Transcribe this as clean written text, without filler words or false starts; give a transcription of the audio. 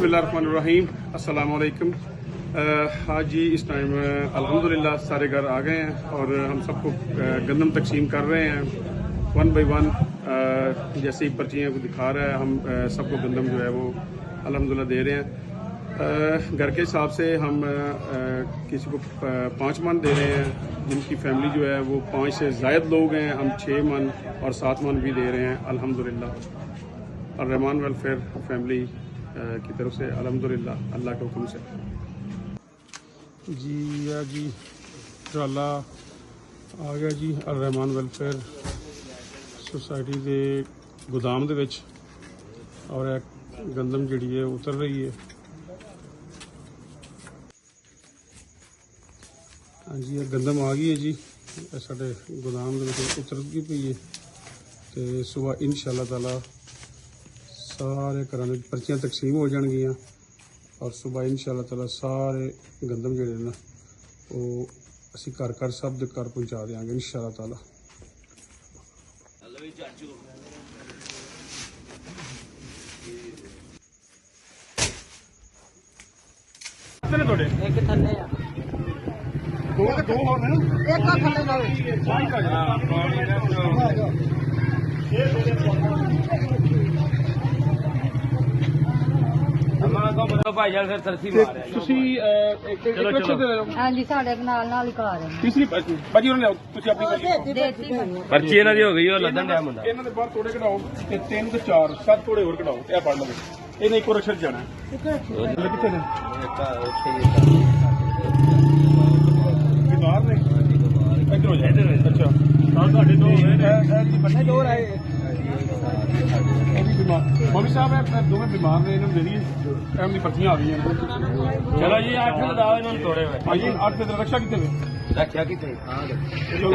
बिस्मिल्लाहिर्रहमानिर्रहीम अस्सलाम वालेकुम। आज जी इस टाइम अल्हम्दुलिल्लाह सारे घर आ गए हैं और हम सबको गंदम तकसीम कर रहे हैं 1 बाय 1। जैसे ही पर्चियाँ को दिखा रहा है हम सबको गंदम जो है वो अल्हम्दुलिल्लाह दे रहे हैं। घर के हिसाब से हम किसी को 5 मन दे रहे हैं, जिनकी फैमिली जो है वो 5 से ज़ायद लोग हैं, हम 6 मन और 7 मन भी दे रहे हैं अल्हम्दुलिल्लाह। और रहमान वेलफेयर फैमिली की तरफ से अल्हम्दुलिल्लाह अल्लाह के हुक्म से जी ट्राला आ गया जी रहमान वेलफेयर सोसाइटी के गोदाम दे विच और गंदम जिहड़ी है उतर रही है। हाँ जी गंदम आ गई है जी, साडे गोदाम दे विच उतरदी पई है तो सुबह इंशाअल्लाह ताला सारे घरों में पर्चियाँ तकसीम हो जाएगियाँ और सुबह इंशाअल्लाह ताला सारे गंदम जोड़े ना वो असी घर घर सब के घर पहुँचा देंगे इंशाअल्लाह ताला। हाँ जी साढ़े नाल ही करा रहे हैं। तीसरी पर्ची उन्होंने पर्ची इन्हां दी हो गई और लदन टाइम हुंदा इन्हां दे बाहर थोड़े कढाओ ते 3 ते 4 7 थोड़े होर कढाओ ए पढ़ लवे इन्हें एक और अक्षर जाना है किथे ने बीमार ने इधर हो जाए अच्छा साडे दो बन्ने दो आए मौलवी साहब है दोवें बीमार ने इन्होंने दे दी टाइम दी पर्चियां आ गई हैं। चलो जी 8 लगाओ इन्होंने थोड़े भाई 8 पे रक्षा कितने रखा कितने चलो